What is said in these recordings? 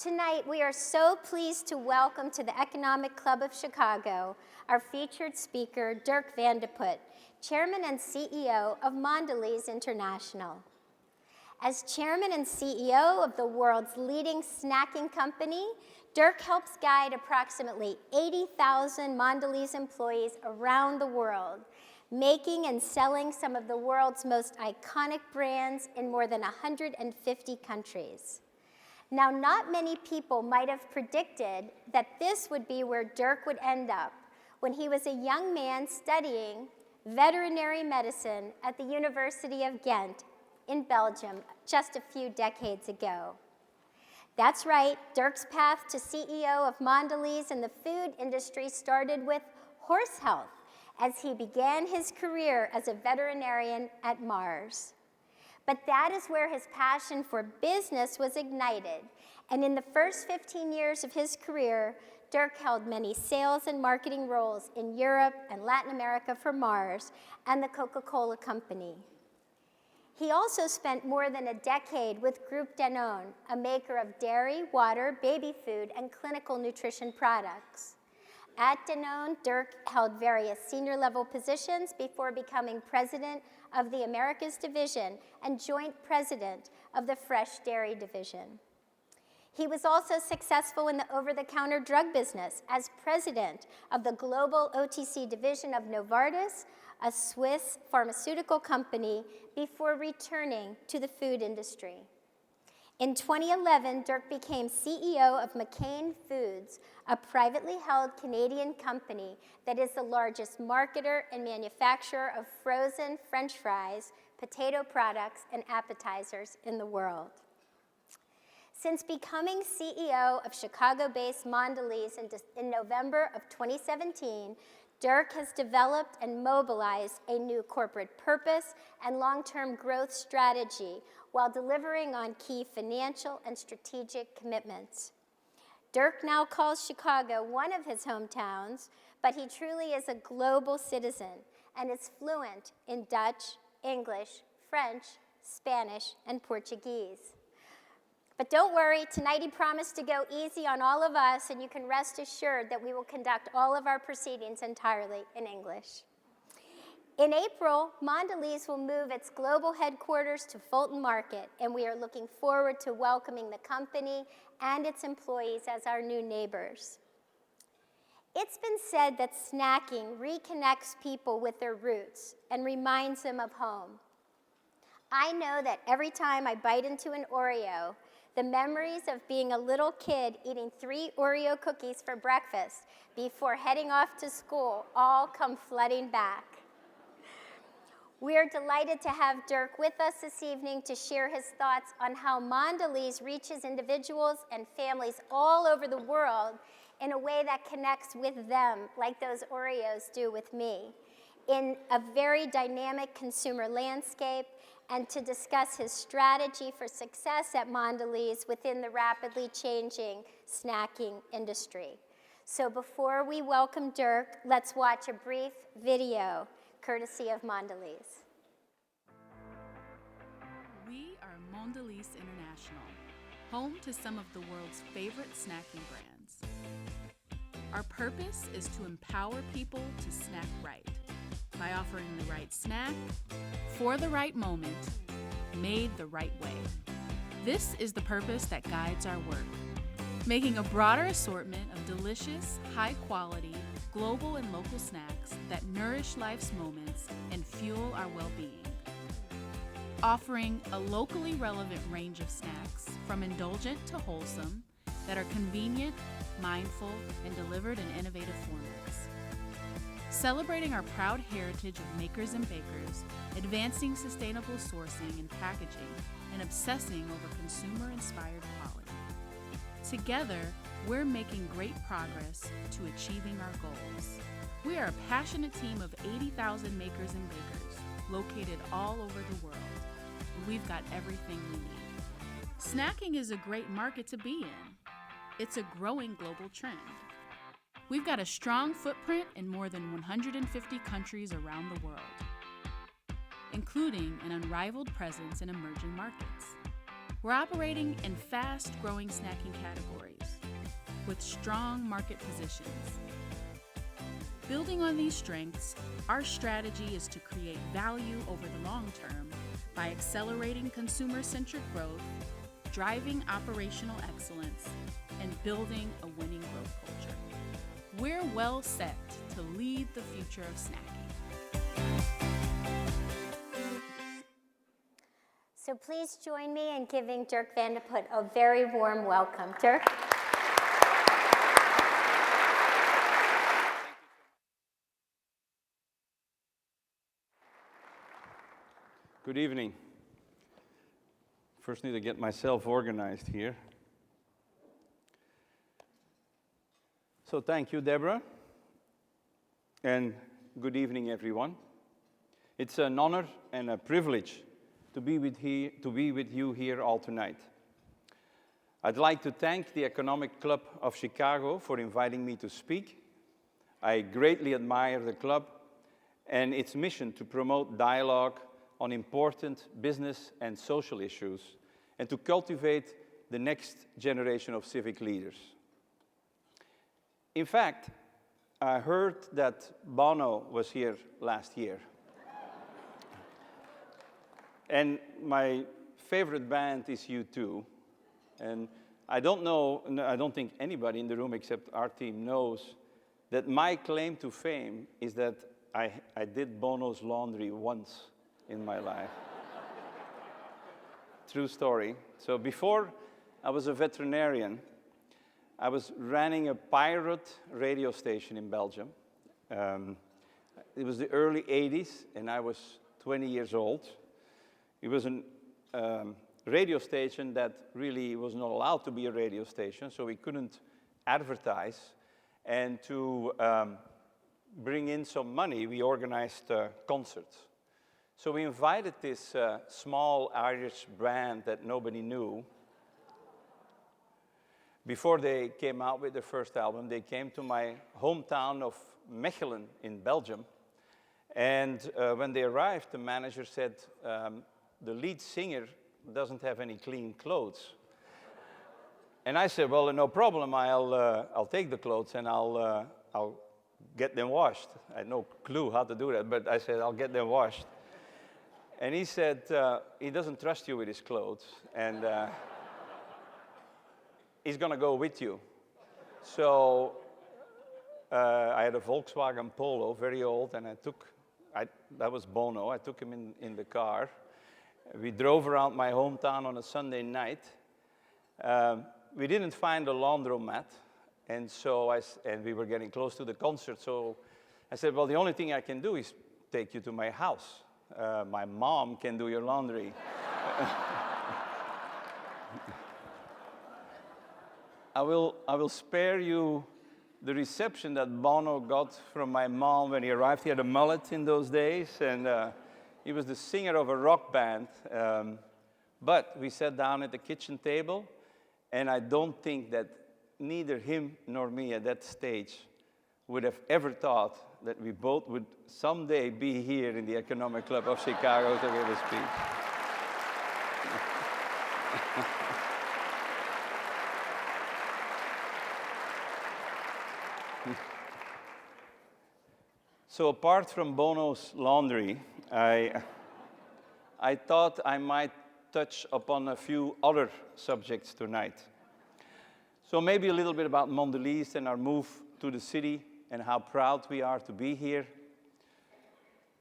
Tonight, we are so pleased to welcome to the Economic Club of Chicago our featured speaker, Dirk Van de Put, Chairman and CEO of Mondelēz International. As Chairman and CEO of the world's leading snacking company, Dirk helps guide approximately 80,000 Mondelēz employees around the world, making and selling some of the world's most iconic brands in more than 150 countries. Now, not many people might have predicted that this would be where Dirk would end up when he was a young man studying veterinary medicine at the University of Ghent in Belgium just a few decades ago. That's right, Dirk's path to CEO of Mondelēz in the food industry started with horse health as he began his career as a veterinarian at Mars. But that is where his passion for business was ignited. And in the first 15 years of his career, Dirk held many sales and marketing roles in Europe and Latin America for Mars and the Coca-Cola Company. He also spent more than a decade with Groupe Danone, a maker of dairy, water, baby food, and clinical nutrition products. At Danone, Dirk held various senior-level positions before becoming president of the Americas Division and joint president of the Fresh Dairy Division. He was also successful in the over-the-counter drug business as president of the global OTC division of Novartis, a Swiss pharmaceutical company, before returning to the food industry. In 2011, Dirk became CEO of McCain Foods, a privately held Canadian company that is the largest marketer and manufacturer of frozen French fries, potato products, and appetizers in the world. Since becoming CEO of Chicago-based Mondelēz in November of 2017, Dirk has developed and mobilized a new corporate purpose and long-term growth strategy while delivering on key financial and strategic commitments. Dirk now calls Chicago one of his hometowns, but he truly is a global citizen and is fluent in Dutch, English, French, Spanish, and Portuguese. But don't worry, tonight he promised to go easy on all of us, and you can rest assured that we will conduct all of our proceedings entirely in English. In April, Mondelēz will move its global headquarters to Fulton Market, and we are looking forward to welcoming the company and its employees as our new neighbors. It's been said that snacking reconnects people with their roots and reminds them of home. I know that every time I bite into an Oreo, the memories of being a little kid eating 3 Oreo cookies for breakfast before heading off to school all come flooding back. We are delighted to have Dirk with us this evening to share his thoughts on how Mondelēz reaches individuals and families all over the world in a way that connects with them, like those Oreos do with me, in a very dynamic consumer landscape, and to discuss his strategy for success at Mondelēz within the rapidly changing snacking industry. So before we welcome Dirk, let's watch a brief video courtesy of Mondelēz. We are Mondelēz International, home to some of the world's favorite snacking brands. Our purpose is to empower people to snack right by offering the right snack, for the right moment, made the right way. This is the purpose that guides our work, making a broader assortment of delicious, high-quality, global and local snacks that nourish life's moments and fuel our well-being. Offering a locally relevant range of snacks, from indulgent to wholesome, that are convenient, mindful, and delivered in innovative formats. Celebrating our proud heritage of makers and bakers, advancing sustainable sourcing and packaging, and obsessing over consumer-inspired quality. Together, we're making great progress to achieving our goals. We are a passionate team of 80,000 makers and bakers located all over the world, and we've got everything we need. Snacking is a great market to be in. It's a growing global trend. We've got a strong footprint in more than 150 countries around the world, including an unrivaled presence in emerging markets. We're operating in fast-growing snacking categories with strong market positions. Building on these strengths, our strategy is to create value over the long term by accelerating consumer-centric growth, driving operational excellence, and building a winning growth culture. We're well set to lead the future of snacking. So please join me in giving Dirk Van de Put a very warm welcome. Dirk? Good evening. First need to get myself organized here. So thank you, Deborah, and good evening, everyone. It's an honor and a privilege to be with you here all tonight. I'd like to thank the Economic Club of Chicago for inviting me to speak. I greatly admire the club and its mission to promote dialogue on important business and social issues and to cultivate the next generation of civic leaders. In fact, I heard that Bono was here last year. And my favorite band is U2. And I don't think anybody in the room except our team knows that my claim to fame is that I did Bono's laundry once in my life. True story. So before I was a veterinarian, I was running a pirate radio station in Belgium. It was the early 80s, and I was 20 years old. It was a radio station that really was not allowed to be a radio station, so we couldn't advertise. And to bring in some money, we organized concerts. So we invited this small Irish band that nobody knew. Before they came out with their first album, they came to my hometown of Mechelen in Belgium. And when they arrived, the manager said, the lead singer doesn't have any clean clothes. And I said, well, no problem, I'll take the clothes and I'll get them washed. I had no clue how to do that, but I said, I'll get them washed. And he said, he doesn't trust you with his clothes, and he's gonna go with you. So I had a Volkswagen Polo, very old, and that was Bono. I took him in the car. We drove around my hometown on a Sunday night. We didn't find a laundromat, and we were getting close to the concert, so I said, well, the only thing I can do is take you to my house. My mom can do your laundry. I will spare you the reception that Bono got from my mom when he arrived. He had a mullet in those days, and he was the singer of a rock band. But we sat down at the kitchen table, and I don't think that neither him nor me at that stage would have ever thought that we both would someday be here in the Economic Club of Chicago to give a speech. So apart from Bono's laundry, I thought I might touch upon a few other subjects tonight. So maybe a little bit about Mondelez and our move to the city and how proud we are to be here.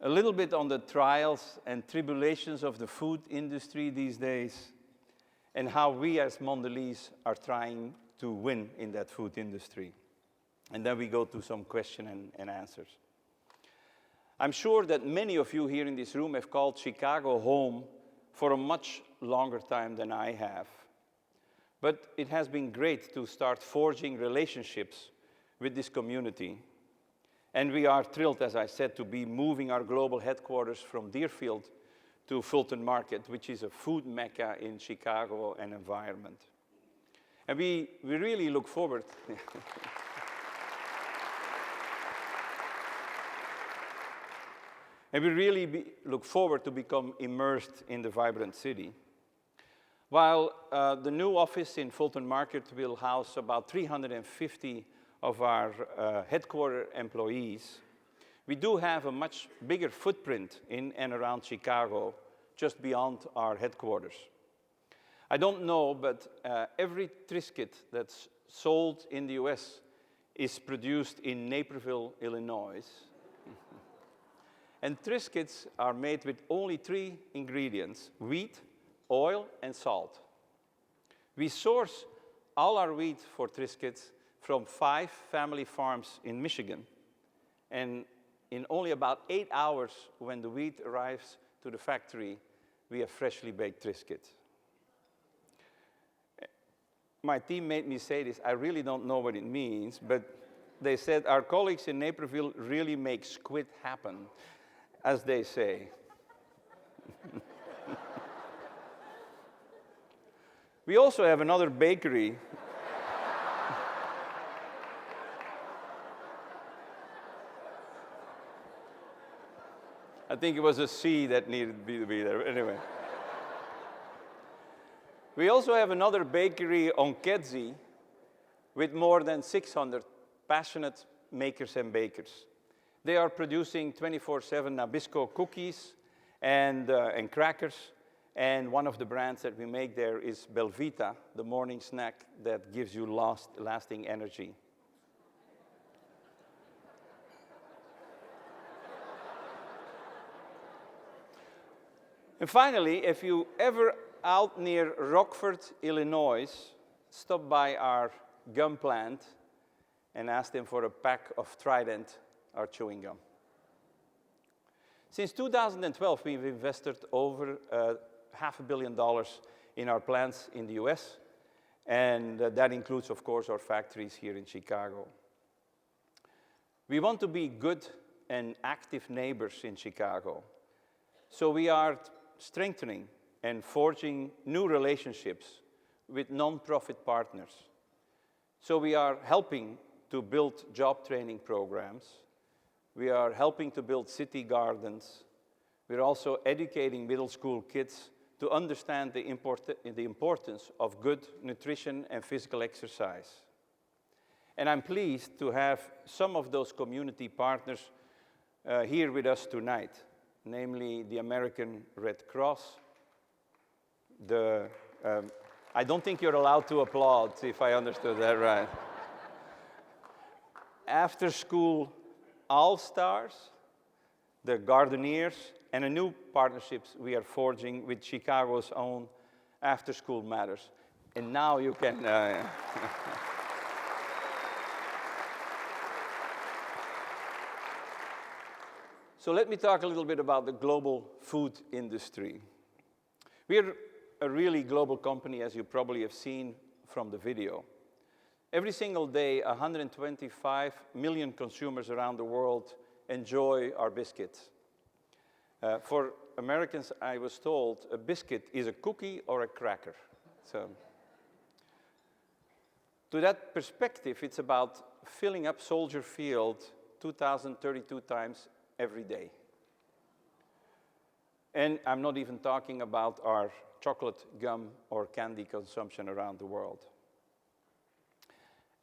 A little bit on the trials and tribulations of the food industry these days and how we as Mondelez are trying to win in that food industry. And then we go to some question and answers. I'm sure that many of you here in this room have called Chicago home for a much longer time than I have. But it has been great to start forging relationships with this community. And we are thrilled, as I said, to be moving our global headquarters from Deerfield to Fulton Market, which is a food mecca in Chicago and environment. And we really look forward. And we really look forward to become immersed in the vibrant city. While the new office in Fulton Market will house about 350 of our headquarter employees, we do have a much bigger footprint in and around Chicago, just beyond our headquarters. I don't know, but every Triscuit that's sold in the US is produced in Naperville, Illinois. And Triscuits are made with only 3 ingredients: wheat, oil, and salt. We source all our wheat for Triscuits from 5 family farms in Michigan. And in only about 8 hours, when the wheat arrives to the factory, we have freshly baked Triscuits. My team made me say this. I really don't know what it means, but they said our colleagues in Naperville really make squid happen, as they say. We also have another bakery. I think it was a C that needed to be there. Anyway. We also have another bakery on Kedzie with more than 600 passionate makers and bakers. They are producing 24/7 Nabisco cookies and crackers. And one of the brands that we make there is Belvita, the morning snack that gives you lasting energy. And finally, if you ever out near Rockford, Illinois, stop by our gum plant and ask them for a pack of Trident, our chewing gum. Since 2012, we've invested over $500 million in our plants in the US, and that includes, of course, our factories here in Chicago. We want to be good and active neighbors in Chicago, so we are strengthening and forging new relationships with nonprofit partners. So we are helping to build job training programs. We are helping to build city gardens. We're also educating middle school kids to understand the importance of good nutrition and physical exercise. And I'm pleased to have some of those community partners here with us tonight, namely the American Red Cross. I don't think you're allowed to applaud, if I understood that right. After School All-Stars, the Gardeneers, and a new partnerships we are forging with Chicago's own After School Matters. And now you can... So let me talk a little bit about the global food industry. We're a really global company, as you probably have seen from the video. Every single day, 125 million consumers around the world enjoy our biscuits. For Americans, I was told, a biscuit is a cookie or a cracker. So, to that perspective, it's about filling up Soldier Field 2,032 times every day. And I'm not even talking about our chocolate, gum, or candy consumption around the world.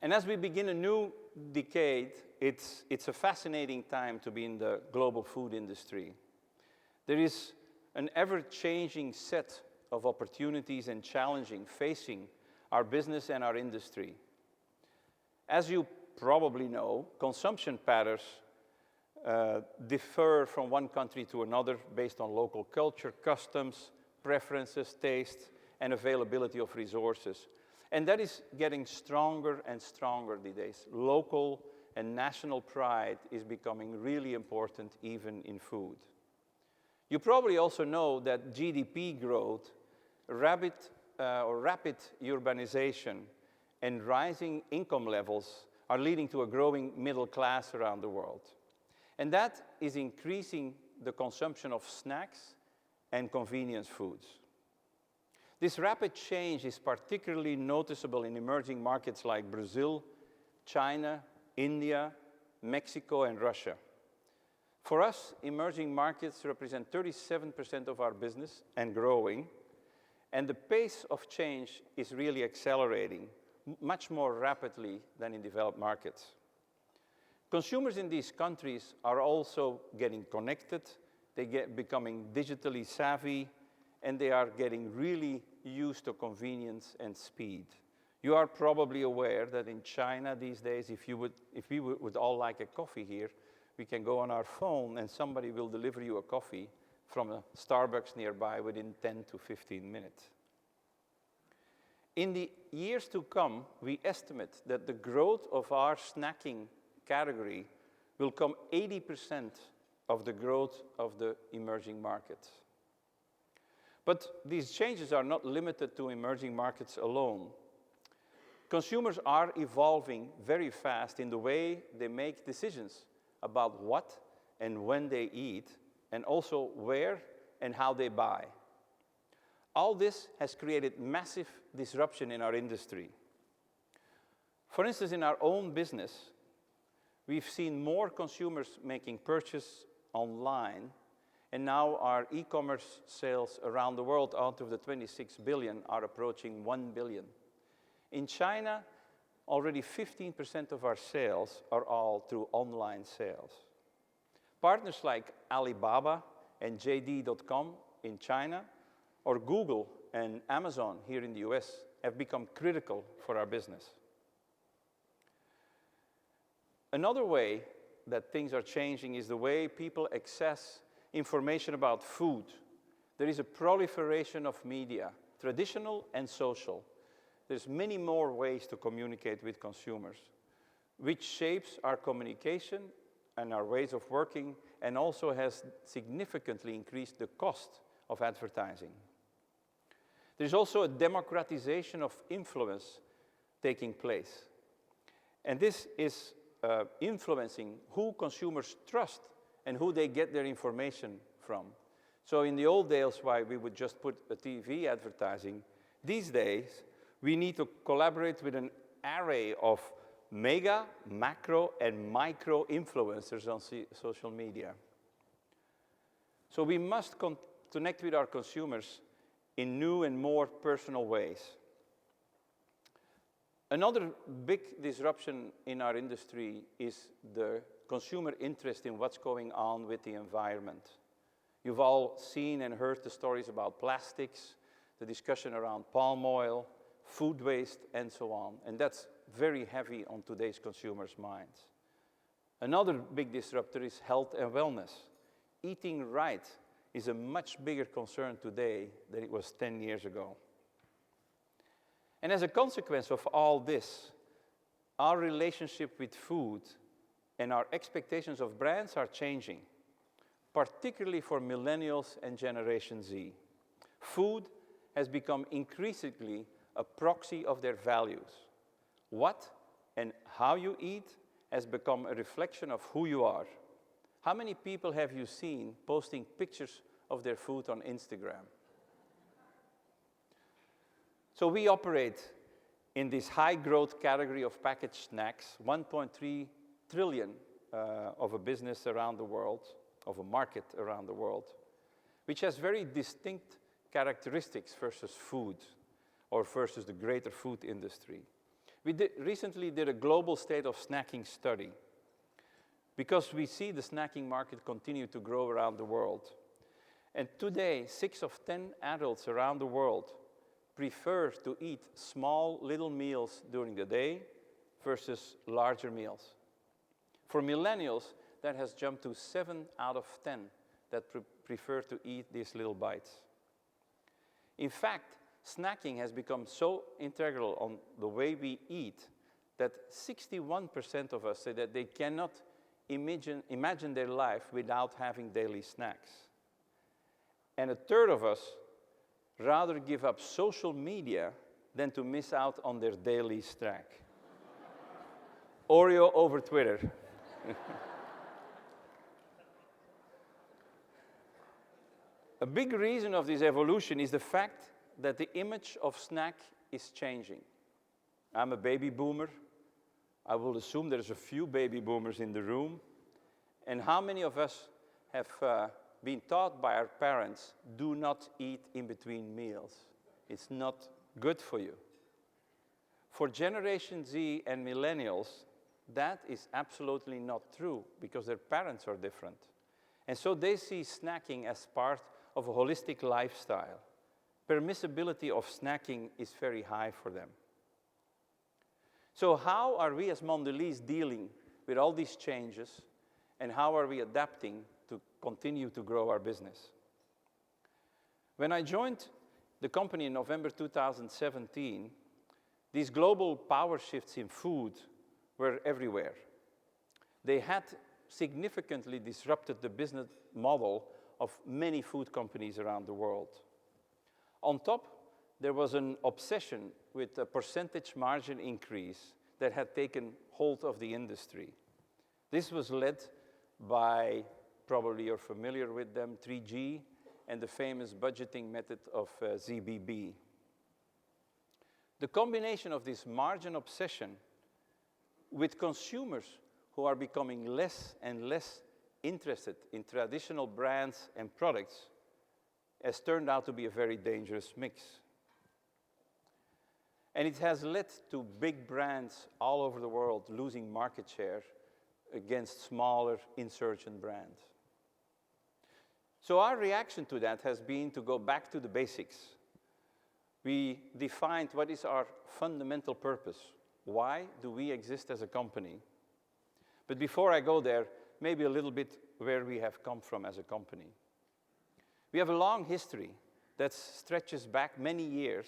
And as we begin a new decade, it's a fascinating time to be in the global food industry. There is an ever-changing set of opportunities and challenges facing our business and our industry. As you probably know, consumption patterns differ from one country to another based on local culture, customs, preferences, tastes, and availability of resources. And that is getting stronger and stronger these days. Local and national pride is becoming really important even in food. You probably also know that GDP growth, rapid urbanization, and rising income levels are leading to a growing middle class around the world. And that is increasing the consumption of snacks and convenience foods. This rapid change is particularly noticeable in emerging markets like Brazil, China, India, Mexico, and Russia. For us, emerging markets represent 37% of our business and growing, And the pace of change is really accelerating, much more rapidly than in developed markets. Consumers in these countries are also getting connected, becoming digitally savvy, and they are getting really used to convenience and speed. You are probably aware that in China these days, if we would all like a coffee here, we can go on our phone and somebody will deliver you a coffee from a Starbucks nearby within 10 to 15 minutes. In the years to come, we estimate that the growth of our snacking category will come 80% of the growth of the emerging markets. But these changes are not limited to emerging markets alone. Consumers are evolving very fast in the way they make decisions about what and when they eat, and also where and how they buy. All this has created massive disruption in our industry. For instance, in our own business, we've seen more consumers making purchases online, and now our e-commerce sales around the world, out of the 26 billion, are approaching 1 billion. In China, already 15% of our sales are all through online sales. Partners like Alibaba and JD.com in China, or Google and Amazon here in the US, have become critical for our business. Another way that things are changing is the way people access information about food. There is a proliferation of media, traditional and social. There's many more ways to communicate with consumers, which shapes our communication and our ways of working, and also has significantly increased the cost of advertising. There's also a democratization of influence taking place. And this is influencing who consumers trust and who they get their information from. So in the old days, why we would just put a TV advertising, these days, we need to collaborate with an array of mega, macro, and micro influencers on social media. So we must connect with our consumers in new and more personal ways. Another big disruption in our industry is the consumer interest in what's going on with the environment. You've all seen and heard the stories about plastics, the discussion around palm oil, food waste, and so on. And that's very heavy on today's consumers' minds. Another big disruptor is health and wellness. Eating right is a much bigger concern today than it was 10 years ago. And as a consequence of all this, our relationship with food and our expectations of brands are changing, particularly for millennials and Generation Z. Food has become increasingly a proxy of their values. What and how you eat has become a reflection of who you are. How many people have you seen posting pictures of their food on Instagram? So we operate in this high-growth category of packaged snacks, 1.3 trillion of a business around the world, of a market around the world, which has very distinct characteristics versus food or versus the greater food industry. We recently did a global state of snacking study because we see the snacking market continue to grow around the world. And today, 6 of 10 adults around the world prefer to eat small little meals during the day versus larger meals. For millennials, that has jumped to 7 out of 10 that prefer to eat these little bites. In fact, snacking has become so integral on the way we eat that 61% of us say that they cannot imagine their life without having daily snacks. And a third of us rather give up social media than to miss out on their daily snack. Oreo over Twitter. A big reason of this evolution is the fact that the image of snack is changing. I'm a baby boomer. I will assume there's a few baby boomers in the room. And how many of us have been taught by our parents, do not eat in between meals? it's not good for you. For Generation Z and millennials, that is absolutely not true because their parents are different. And so they see snacking as part of a holistic lifestyle. Permissibility of snacking is very high for them. So how are we as Mondelez dealing with all these changes, and how are we adapting to continue to grow our business? When I joined the company in November 2017, these global power shifts in food were everywhere. They had significantly disrupted the business model of many food companies around the world. On top, there was an obsession with a percentage margin increase that had taken hold of the industry. This was led by, probably you're familiar with them, 3G and the famous budgeting method of ZBB. The combination of this margin obsession with consumers who are becoming less and less interested in traditional brands and products has turned out to be a very dangerous mix. And it has led to big brands all over the world losing market share against smaller insurgent brands. So our reaction to that has been to go back to the basics. We defined what is our fundamental purpose. Why do we exist as a company? But before I go there, maybe a little bit where we have come from as a company. We have a long history that stretches back many years,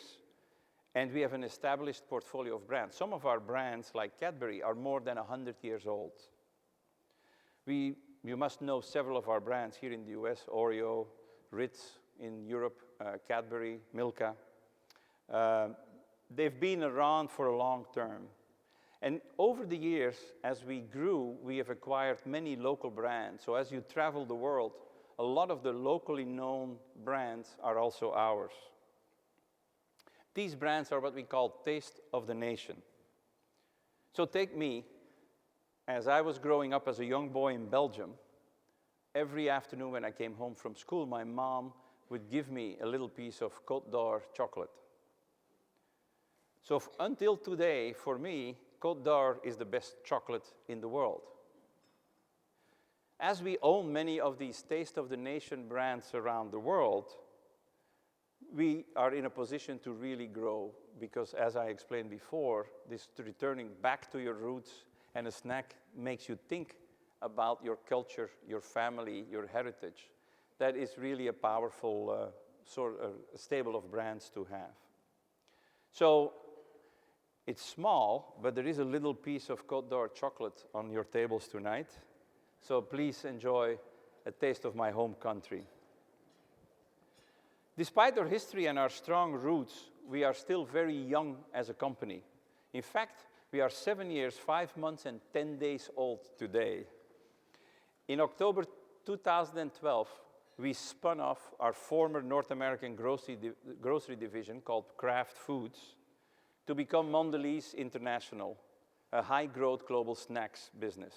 and we have an established portfolio of brands. Some of our brands, like Cadbury, are more than 100 years old. You must know several of our brands here in the US, Oreo, Ritz in Europe, Cadbury, Milka. They've been around for a long term. And over the years, as we grew, we have acquired many local brands. So as you travel the world, a lot of the locally known brands are also ours. These brands are what we call taste of the nation. So take me, as I was growing up as a young boy in Belgium, every afternoon when I came home from school, my mom would give me a little piece of Côte d'Or chocolate. So until today, for me, Côte d'Or is the best chocolate in the world. As we own many of these taste of the nation brands around the world, we are in a position to really grow because, as I explained before, this returning back to your roots and a snack makes you think about your culture, your family, your heritage. That is really a powerful stable of brands to have. So it's small, but there is a little piece of Côte d'Or chocolate on your tables tonight. So please enjoy a taste of my home country. Despite our history and our strong roots, we are still very young as a company. In fact, we are 7 years, 5 months, and 10 days old today. In October 2012, we spun off our former North American grocery division called Kraft Foods to become Mondelēz International, a high-growth global snacks business.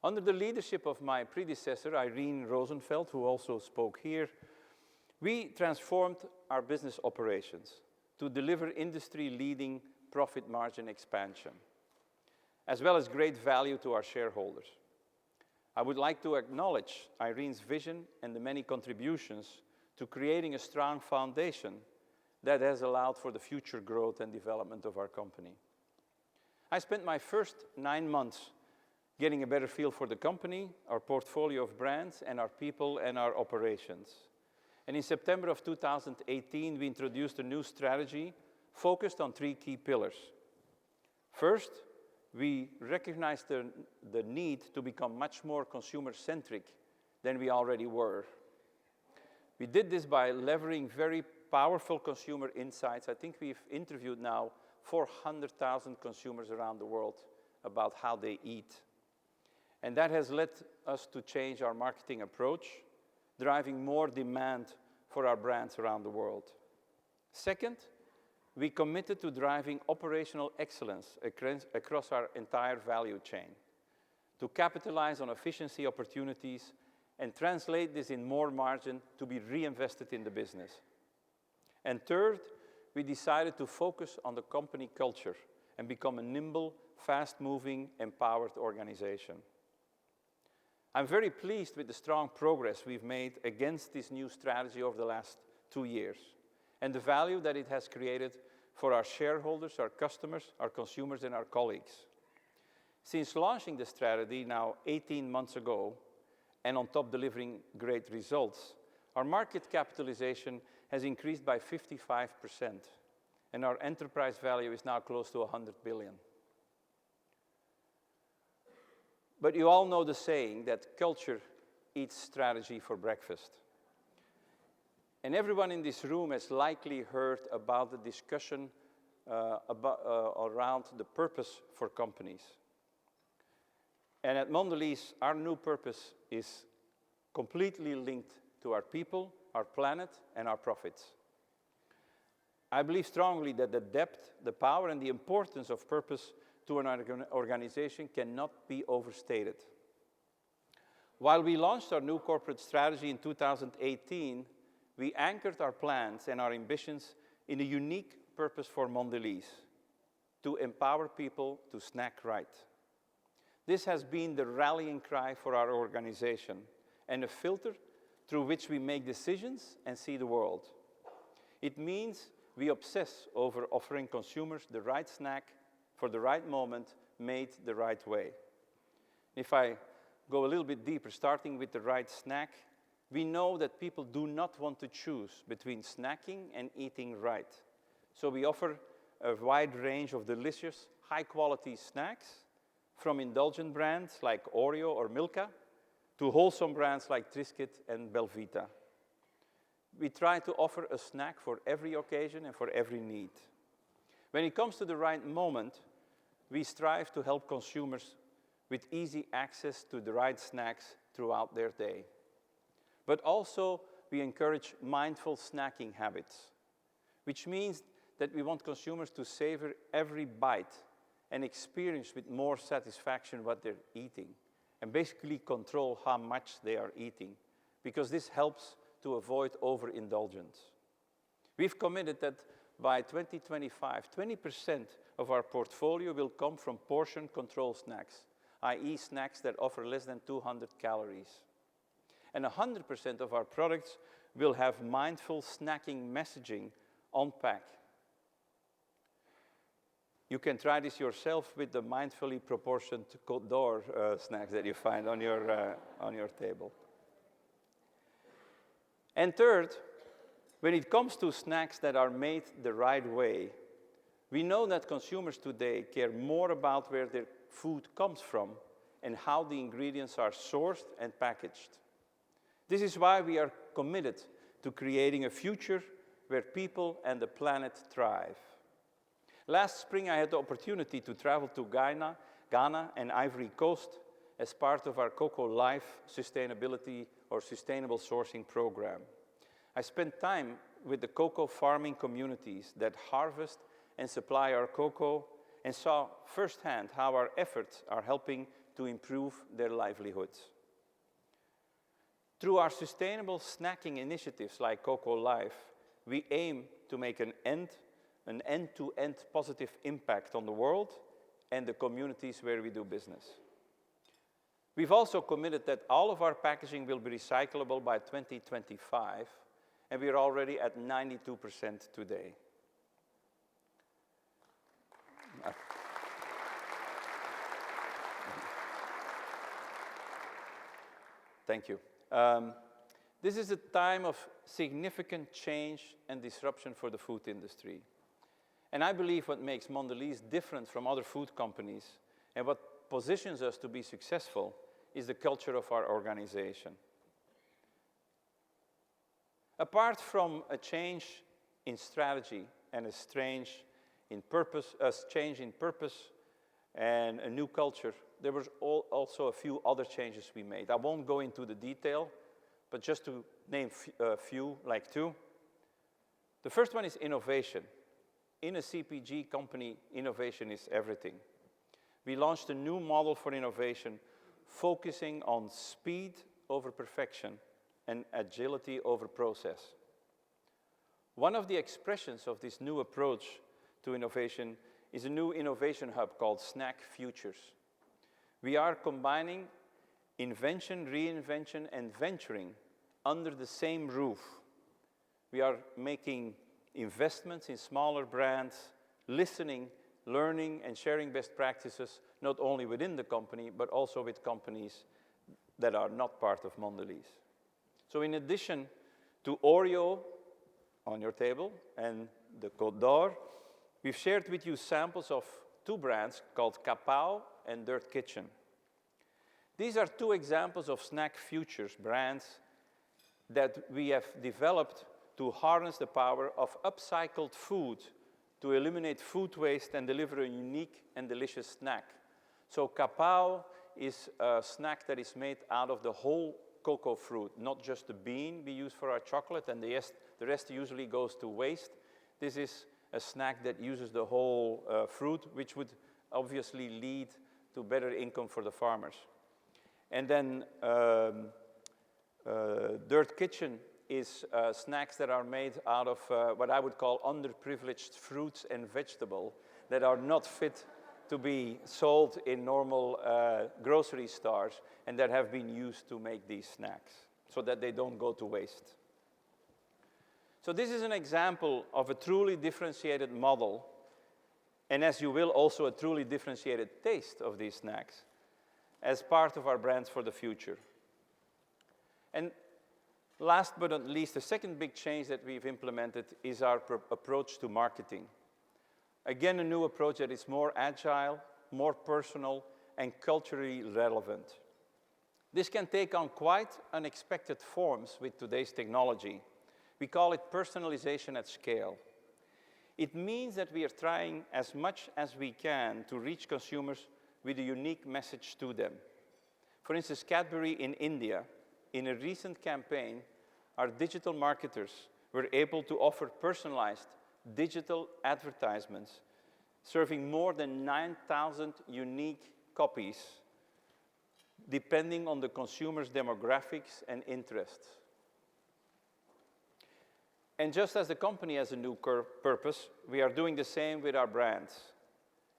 Under the leadership of my predecessor, Irene Rosenfeld, who also spoke here, we transformed our business operations to deliver industry-leading profit margin expansion, as well as great value to our shareholders. I would like to acknowledge Irene's vision and the many contributions to creating a strong foundation that has allowed for the future growth and development of our company. I spent my first 9 months getting a better feel for the company, our portfolio of brands, and our people and our operations. And in September of 2018, we introduced a new strategy focused on 3 key pillars. First, we recognized the need to become much more consumer-centric than we already were. We did this by leveraging very powerful consumer insights. I think we've interviewed now 400,000 consumers around the world about how they eat. And that has led us to change our marketing approach, driving more demand for our brands around the world. Second, we committed to driving operational excellence across our entire value chain to capitalize on efficiency opportunities and translate this in more margin to be reinvested in the business. And third, we decided to focus on the company culture and become a nimble, fast-moving, empowered organization. I'm very pleased with the strong progress we've made against this new strategy over the last 2 years and the value that it has created for our shareholders, our customers, our consumers, and our colleagues. Since launching the strategy now 18 months ago, and on top delivering great results, our market capitalization has increased by 55%, and our enterprise value is now close to 100 billion. But you all know the saying that culture eats strategy for breakfast. And everyone in this room has likely heard about the discussion around the purpose for companies. And at Mondelez, our new purpose is completely linked to our people, our planet, and our profits. I believe strongly that the depth, the power, and the importance of purpose to an organization cannot be overstated. While we launched our new corporate strategy in 2018, we anchored our plans and our ambitions in a unique purpose for Mondelez: to empower people to snack right. This has been the rallying cry for our organization and a filter through which we make decisions and see the world. It means we obsess over offering consumers the right snack for the right moment, made the right way. If I go a little bit deeper, starting with the right snack, we know that people do not want to choose between snacking and eating right. So we offer a wide range of delicious, high-quality snacks, from indulgent brands like Oreo or Milka to wholesome brands like Triscuit and Belvita. We try to offer a snack for every occasion and for every need. When it comes to the right moment, we strive to help consumers with easy access to the right snacks throughout their day. But also, we encourage mindful snacking habits, which means that we want consumers to savor every bite and experience with more satisfaction what they're eating, and basically control how much they are eating, because this helps to avoid overindulgence. We've committed that by 2025, 20% of our portfolio will come from portion control snacks, i.e. snacks that offer less than 200 calories. And 100% of our products will have mindful snacking messaging on pack. You can try this yourself with the mindfully proportioned Côte d'Or snacks that you find on your table. And third, when it comes to snacks that are made the right way, we know that consumers today care more about where their food comes from and how the ingredients are sourced and packaged. This is why we are committed to creating a future where people and the planet thrive. Last spring, I had the opportunity to travel to Ghana and Ivory Coast as part of our Cocoa Life sustainability or sustainable sourcing program. I spent time with the cocoa farming communities that harvest and supply our cocoa and saw firsthand how our efforts are helping to improve their livelihoods. Through our sustainable snacking initiatives like Cocoa Life, we aim to make an end-to-end positive impact on the world and the communities where we do business. We've also committed that all of our packaging will be recyclable by 2025, and we are already at 92% today. Thank you. This is a time of significant change and disruption for the food industry. And I believe what makes Mondelez different from other food companies and what positions us to be successful is the culture of our organization. Apart from a change in strategy and a change in purpose and a new culture, there was also a few other changes we made. I won't go into the detail, but just to name a few, like two. The first one is innovation. In a CPG company, innovation is everything. We launched a new model for innovation, focusing on speed over perfection and agility over process. One of the expressions of this new approach to innovation is a new innovation hub called Snack Futures. We are combining invention, reinvention, and venturing under the same roof. We are making investments in smaller brands, listening, learning, and sharing best practices, not only within the company, but also with companies that are not part of Mondelez. So in addition to Oreo on your table and the Côte d'Or, we've shared with you samples of two brands called Cafaro and Dirk Kitchen. These are two examples of Snack Futures brands that we have developed to harness the power of upcycled food to eliminate food waste and deliver a unique and delicious snack. So Cafaro is a snack that is made out of the whole cocoa fruit, not just the bean we use for our chocolate, and the rest usually goes to waste. This is a snack that uses the whole fruit, which would obviously lead to better income for the farmers. And then Dirk Kitchen is snacks that are made out of what I would call underprivileged fruits and vegetables that are not fit to be sold in normal grocery stores and that have been used to make these snacks so that they don't go to waste. So this is an example of a truly differentiated model, and as you will, also a truly differentiated taste of these snacks as part of our brands for the future. And last but not least, the second big change that we've implemented is our approach to marketing. Again, a new approach that is more agile, more personal, and culturally relevant. This can take on quite unexpected forms with today's technology. We call it personalization at scale. It means that we are trying as much as we can to reach consumers with a unique message to them. For instance, Cadbury in India, in a recent campaign, our digital marketers were able to offer personalized digital advertisements, serving more than 9,000 unique copies, depending on the consumer's demographics and interests. And just as the company has a new purpose, we are doing the same with our brands.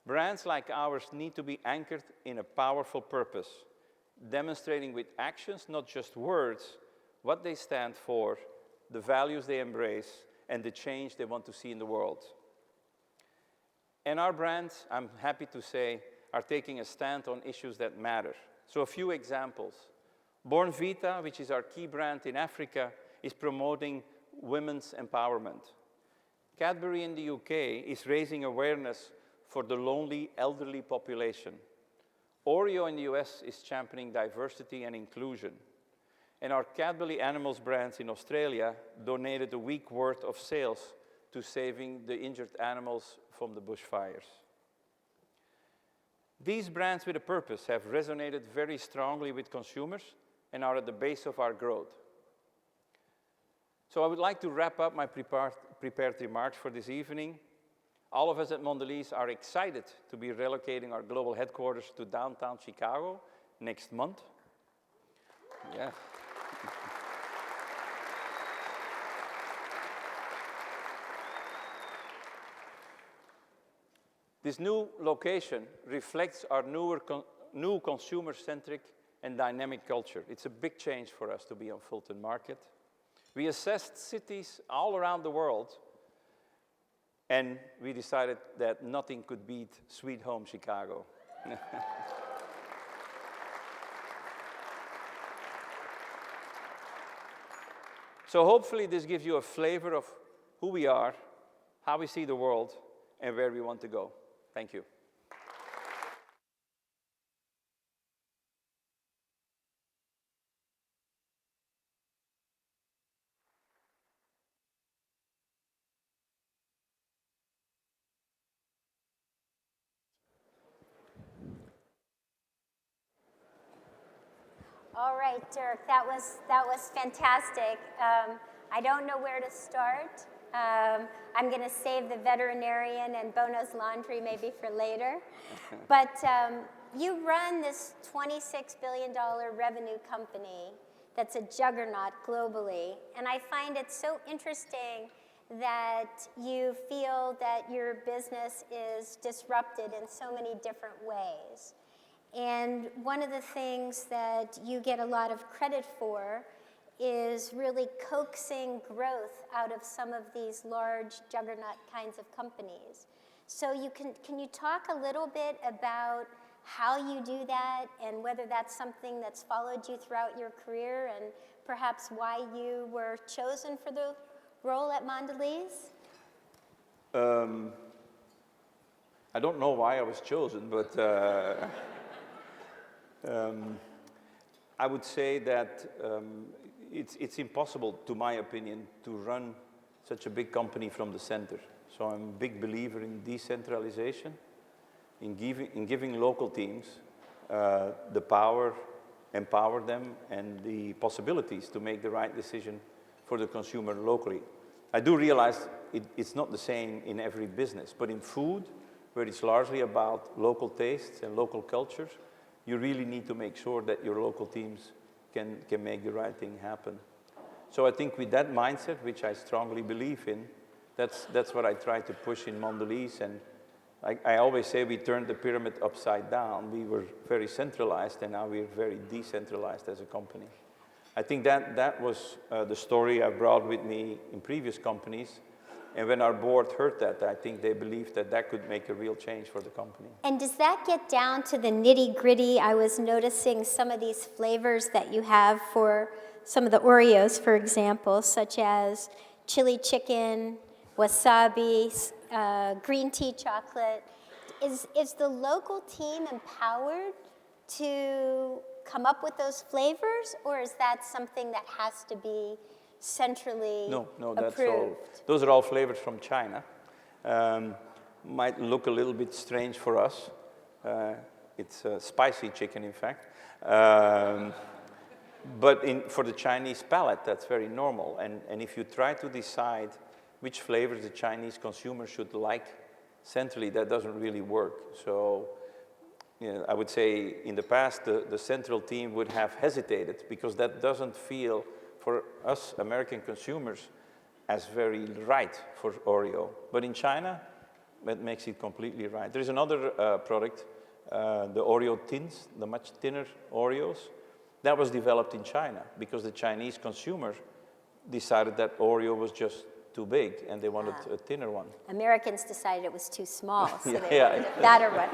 Brands like ours need to be anchored in a powerful purpose, demonstrating with actions, not just words, what they stand for, the values they embrace, and the change they want to see in the world. And our brands, I'm happy to say, are taking a stand on issues that matter. So a few examples. Born Vita, which is our key brand in Africa, is promoting women's empowerment. Cadbury in the UK is raising awareness for the lonely elderly population. Oreo in the US is championing diversity and inclusion. And our Cadbury Animals brands in Australia donated a week's worth of sales to saving the injured animals from the bushfires. These brands with a purpose have resonated very strongly with consumers and are at the base of our growth. So I would like to wrap up my prepared remarks for this evening. All of us at Mondelez are excited to be relocating our global headquarters to downtown Chicago next month. Yeah. This new location reflects our new consumer-centric and dynamic culture. It's a big change for us to be on Fulton Market. We assessed cities all around the world, and we decided that nothing could beat Sweet Home Chicago. So hopefully this gives you a flavor of who we are, how we see the world, and where we want to go. Thank you. All right, Dirk, that was fantastic. I don't know where to start. I'm going to save the veterinarian and Bono's laundry maybe for later. But you run this $26 billion revenue company that's a juggernaut globally. And I find it so interesting that you feel that your business is disrupted in so many different ways. And one of the things that you get a lot of credit for is really coaxing growth out of some of these large juggernaut kinds of companies. So can you talk a little bit about how you do that and whether that's something that's followed you throughout your career and perhaps why you were chosen for the role at Mondelez? I don't know why I was chosen, but I would say that it's impossible, to my opinion, to run such a big company from the center. So I'm a big believer in decentralization, in giving local teams the power, empower them, and the possibilities to make the right decision for the consumer locally. I do realize it's not the same in every business, but in food, where it's largely about local tastes and local cultures, you really need to make sure that your local teams can make the right thing happen. So I think with that mindset, which I strongly believe in, that's what I try to push in Mondelez. And I always say we turned the pyramid upside down. We were very centralized, and now we're very decentralized as a company. I think that was the story I brought with me in previous companies. And when our board heard that, I think they believed that could make a real change for the company. And does that get down to the nitty-gritty? I was noticing some of these flavors that you have for some of the Oreos, for example, such as chili chicken, wasabi, green tea chocolate. Is the local team empowered to come up with those flavors, or is that something that has to be centrally that's approved? all. Those are all flavors from China. Might look a little bit strange for us. It's spicy chicken, in fact. But for the Chinese palate, that's very normal. And if you try to decide which flavors the Chinese consumer should like centrally, that doesn't really work. So I would say in the past, the central team would have hesitated because that doesn't feel, for us American consumers, as very right for Oreo. But in China, that makes it completely right. There's another product, the Oreo tins, the much thinner Oreos. That was developed in China because the Chinese consumer decided that Oreo was just too big and they wanted a thinner one. Americans decided it was too small, so they Yeah. wanted a fatter one.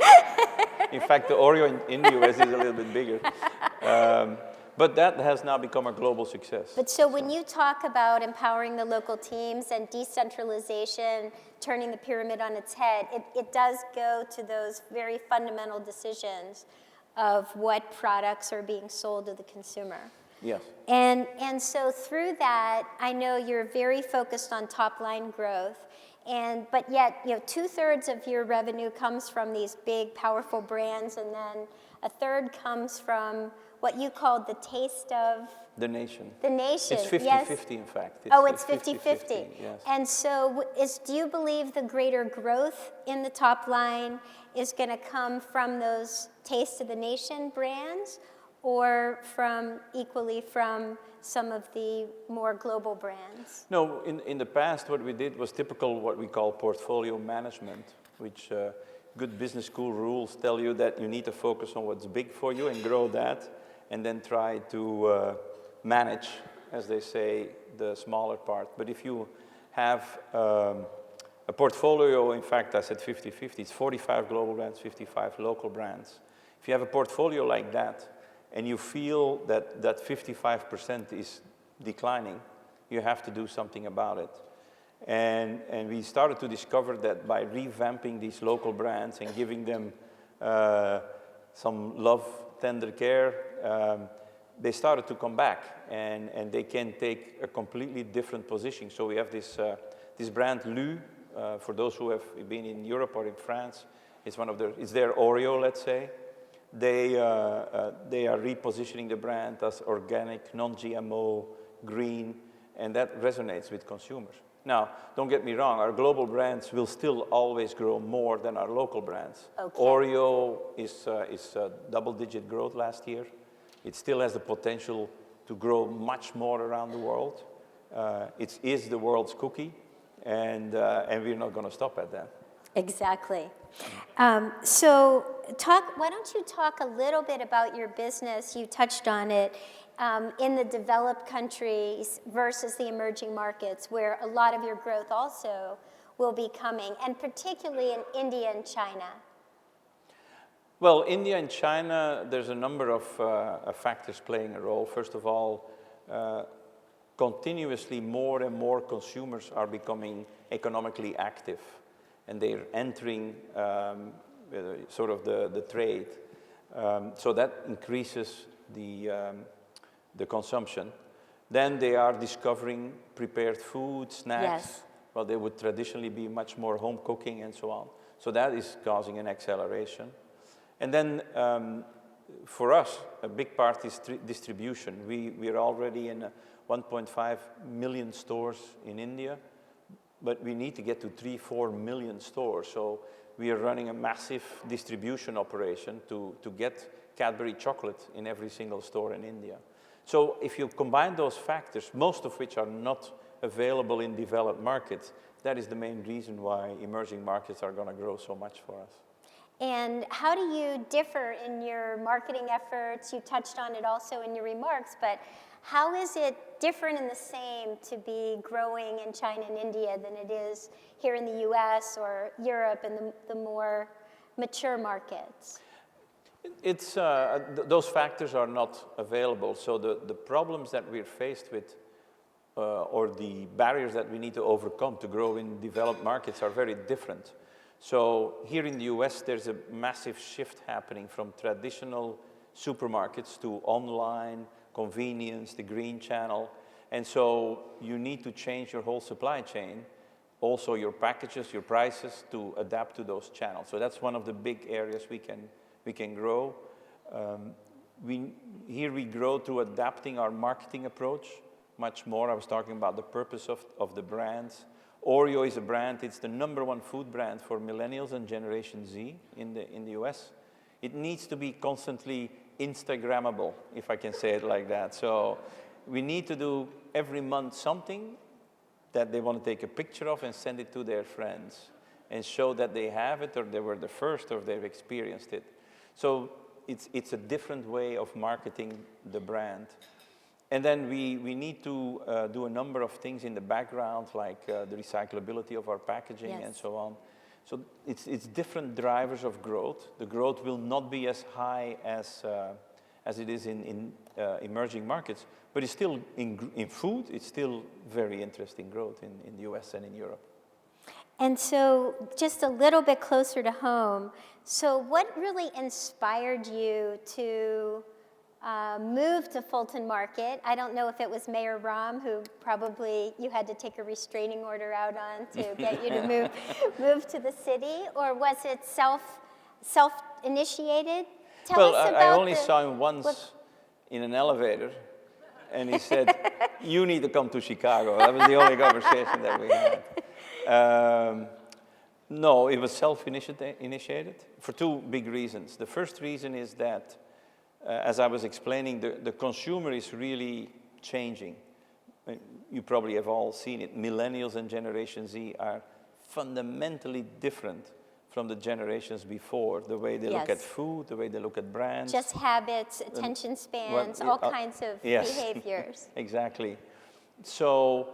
In fact, the Oreo in the US is a little bit bigger. But that has now become a global success. But so when you talk about empowering the local teams and decentralization, turning the pyramid on its head, it does go to those very fundamental decisions of what products are being sold to the consumer. Yes. And so through that, I know you're very focused on top line growth, but yet 2/3 of your revenue comes from these big, powerful brands, and then a third comes from what you called the taste of the nation. The nation. It's 50-50, in fact. It's 50-50. Yes. And so do you believe the greater growth in the top line is going to come from those Taste of the Nation brands, or equally from some of the more global brands? No, in the past, what we did was typical what we call portfolio management, which good business school rules tell you that you need to focus on what's big for you and grow that, and then try to manage, as they say, the smaller part. But if you have a portfolio, in fact, I said 50-50, it's 45 global brands, 55 local brands. If you have a portfolio like that, and you feel that 55% is declining, you have to do something about it. And we started to discover that by revamping these local brands and giving them some love, tender care, they started to come back, and they can take a completely different position. So we have this brand Lu, for those who have been in Europe or in France, it's their Oreo, let's say. They are repositioning the brand as organic, non-GMO, green, and that resonates with consumers. Now, don't get me wrong, our global brands will still always grow more than our local brands. Okay. Oreo is double-digit growth last year. It still has the potential to grow much more around the world. It is the world's cookie, and we're not going to stop at that. Exactly. Why don't you talk a little bit about your business? You touched on it in the developed countries versus the emerging markets, where a lot of your growth also will be coming, and particularly in India and China. Well, India and China, there's a number of factors playing a role. First of all, continuously more and more consumers are becoming economically active, and they're entering sort of the trade. So that increases the consumption. Then they are discovering prepared food, snacks. Yes. Well, they would traditionally be much more home cooking and so on. So that is causing an acceleration. And then for us, a big part is distribution. We are already in 1.5 million stores in India, but we need to get to 3-4 million stores. So we are running a massive distribution operation to get Cadbury chocolate in every single store in India. So if you combine those factors, most of which are not available in developed markets, that is the main reason why emerging markets are going to grow so much for us. And how do you differ in your marketing efforts? You touched on it also in your remarks, but how is it different and the same to be growing in China and India than it is here in the US or Europe and the more mature markets? It's, those factors are not available. So the problems that we're faced with or the barriers that we need to overcome to grow in developed markets are very different. So here in the US, there's a massive shift happening from traditional supermarkets to online, convenience, the green channel. And so you need to change your whole supply chain, also your packages, your prices, to adapt to those channels. So that's one of the big areas we can grow. Here we grow through adapting our marketing approach much more. I was talking about the purpose of the brands. Oreo is a brand, it's the #1 food brand for millennials and Generation Z in the US. It needs to be constantly Instagrammable, if I can say it like that. So we need to do every month something that they want to take a picture of and send it to their friends and show that they have it or they were the first or they've experienced it. So it's a different way of marketing the brand. And then we need to do a number of things in the background, like the recyclability of our packaging and so on. So it's different drivers of growth. The growth will not be as high as it is in emerging markets, but it's still in food, it's still very interesting growth in the US and in Europe. And so just a little bit closer to home, so what really inspired you to move to Fulton Market? I don't know if it was Mayor Rahm who probably you had to take a restraining order out on to get you to move to the city, or was it self-initiated? Tell us about I only saw him once in an elevator, and he said, "You need to come to Chicago." That was the only conversation that we had. No, it was self-initiated for two big reasons. The first reason is that, as I was explaining, the consumer is really changing. You probably have all seen it. Millennials and Generation Z are fundamentally different from the generations before. The way they look at food, the way they look at brands. Just habits, attention spans, all kinds of behaviors. Exactly. So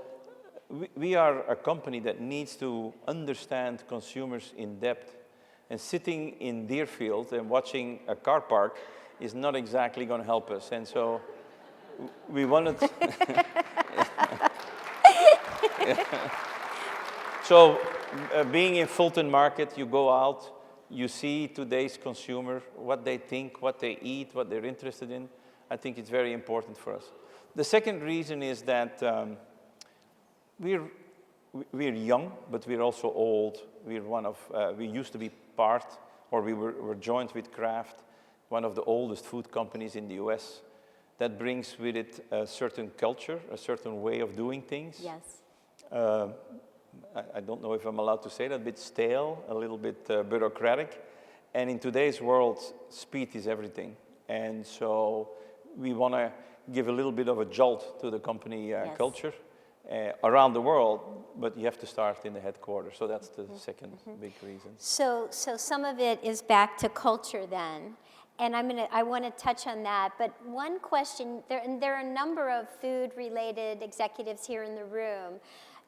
we are a company that needs to understand consumers in depth. And sitting in Deerfield and watching a car park is not exactly going to help us. And so we wanted... So being in Fulton Market, you go out, you see today's consumer, what they think, what they eat, what they're interested in. I think it's very important for us. The second reason is that we're young, but we're also old. We used to be part, or we were joined with Kraft, one of the oldest food companies in the US. That brings with it a certain culture, a certain way of doing things. Yes. I don't know if I'm allowed to say that, a bit stale, a little bit bureaucratic. And in today's world, speed is everything. And so we want to give a little bit of a jolt to the company culture around the world. but you have to start in the headquarters. So that's the second big reason. So some of it is back to culture then, and I want to touch on that. But one question, there are a number of food-related executives here in the room.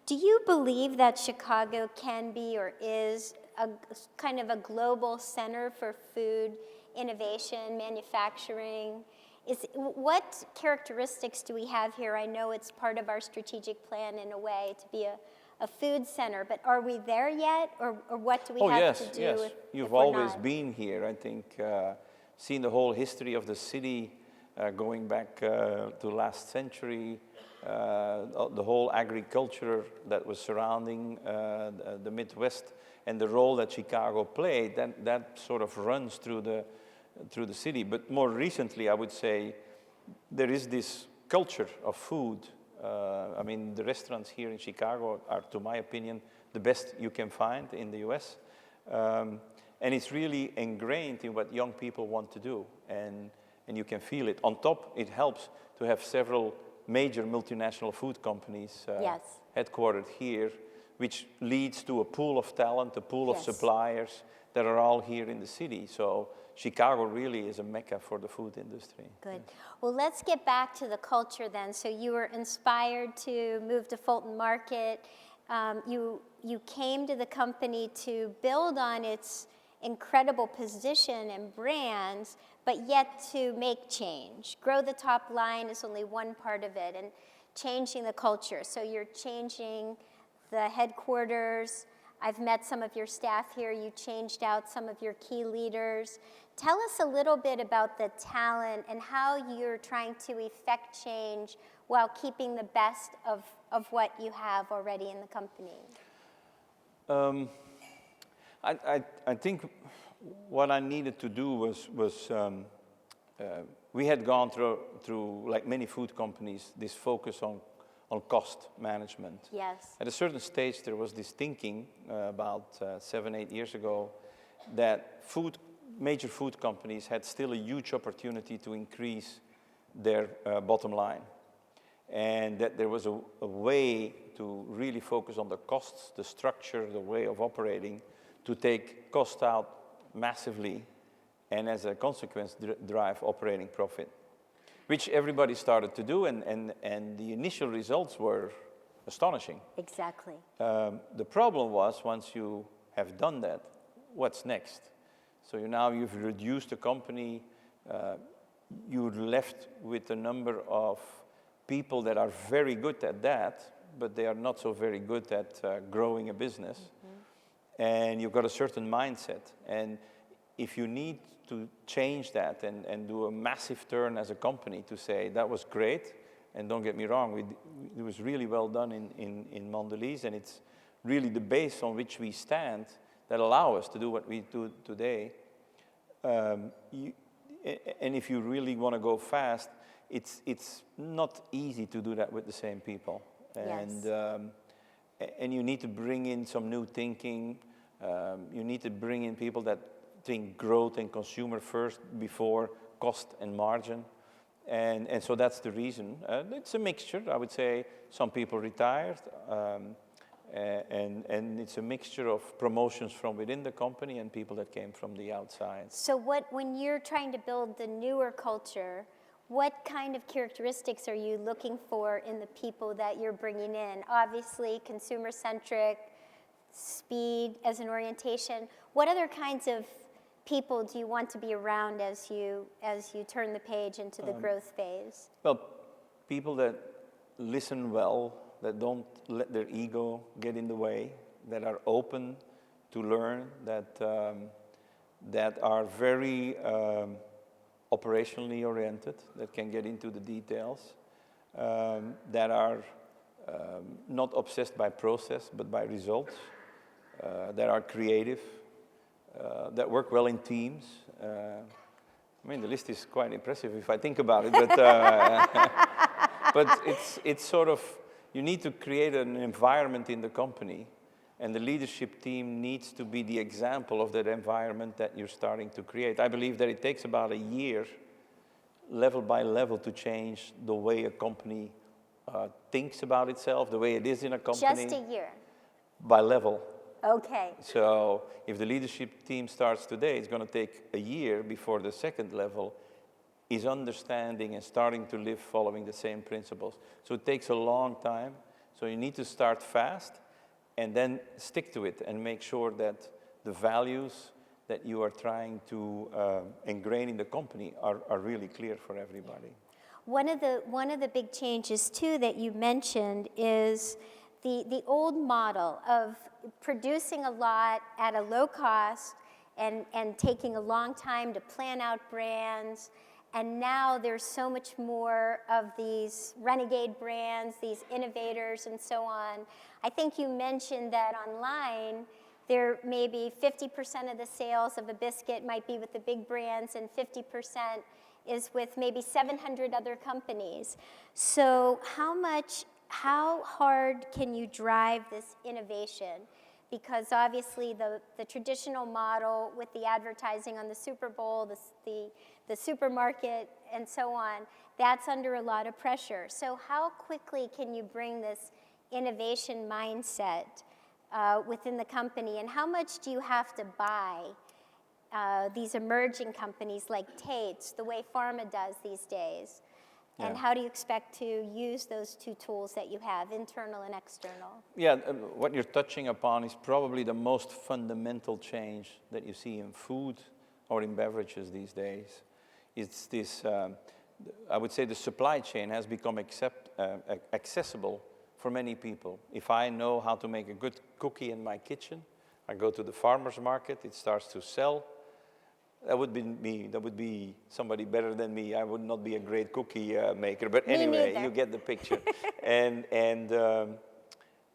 Do you believe that Chicago can be or is a kind of a global center for food innovation, manufacturing? What characteristics do we have here? I know it's part of our strategic plan in a way to be a food center, but are we there yet, or what do we have to do? Yes, you've always been here. I think seeing the whole history of the city going back to last century, the whole agriculture that was surrounding the Midwest, and the role that Chicago played, that sort of runs through the city. But more recently, I would say, there is this culture of food. I mean, the restaurants here in Chicago are, to my opinion, the best you can find in the US. And it's really ingrained in what young people want to do. And you can feel it. On top, it helps to have several major multinational food companies headquartered here, which leads to a pool of talent, a pool of suppliers that are all here in the city. So Chicago really is a mecca for the food industry. Good. Well, let's get back to the culture then. So you were inspired to move to Fulton Market. You came to the company to build on its incredible position and brands, but yet to make change. Grow the top line is only one part of it, and changing the culture. So you're changing the headquarters. I've met some of your staff here. You changed out some of your key leaders. Tell us a little bit about the talent and how you're trying to effect change while keeping the best of what you have already in the company. I think what I needed to do was we had gone through, like many food companies, this focus on cost management. Yes. At a certain stage, there was this thinking about 7-8 years ago that major food companies had still a huge opportunity to increase their bottom line, and that there was a way to really focus on the costs, the structure, the way of operating, to take cost out massively, and as a consequence, drive operating profit, which everybody started to do, and the initial results were astonishing. Exactly. The problem was, once you have done that, what's next? So you've reduced the company, you're left with a number of people that are very good at that, but they are not so very good at growing a business. And you've got a certain mindset. And if you need to change that and do a massive turn as a company to say, that was great, and don't get me wrong, it was really well done in Mondelez, and it's really the base on which we stand that allow us to do what we do today. And if you really want to go fast, it's not easy to do that with the same people. And you need to bring in some new thinking. You need to bring in people that think growth and consumer first before cost and margin. And so that's the reason. It's a mixture. I would say some people retired, and it's a mixture of promotions from within the company and people that came from the outside. So when you're trying to build the newer culture, what kind of characteristics are you looking for in the people that you're bringing in? Obviously, consumer-centric, speed as an orientation. What other kinds of people do you want to be around as you turn the page into the growth phase? Well, people that listen well, that don't let their ego get in the way, that are open to learn, that are very operationally oriented, that can get into the details, that are not obsessed by process but by results, that are creative, that work well in teams. I mean, the list is quite impressive if I think about it, but it's sort of, you need to create an environment in the company, and the leadership team needs to be the example of that environment that you're starting to create. I believe that it takes about a year, level by level, to change the way a company thinks about itself, the way it is in a company. Just a year. By level. Okay. So if the leadership team starts today, it's going to take a year before the second level is understanding and starting to live following the same principles. So it takes a long time. So you need to start fast and then stick to it and make sure that the values that you are trying to ingrain in the company are really clear for everybody. One of the big changes too that you mentioned is the old model of producing a lot at a low cost and taking a long time to plan out brands. And now there's so much more of these renegade brands, these innovators and so on. I think you mentioned that online, there may be 50% of the sales of a biscuit might be with the big brands and 50% is with maybe 700 other companies. So how hard can you drive this innovation? Because obviously the traditional model with the advertising on the Super Bowl, the supermarket, and so on, that's under a lot of pressure. So how quickly can you bring this innovation mindset within the company, and how much do you have to buy these emerging companies like Tate's, the way pharma does these days? Yeah. And how do you expect to use those two tools that you have, internal and external? Yeah, what you're touching upon is probably the most fundamental change that you see in food or in beverages these days. It's this, I would say the supply chain has become accessible for many people. If I know how to make a good cookie in my kitchen, I go to the farmer's market, it starts to sell. That would be me. That would be somebody better than me. I would not be a great cookie maker. But anyway, you get the picture. and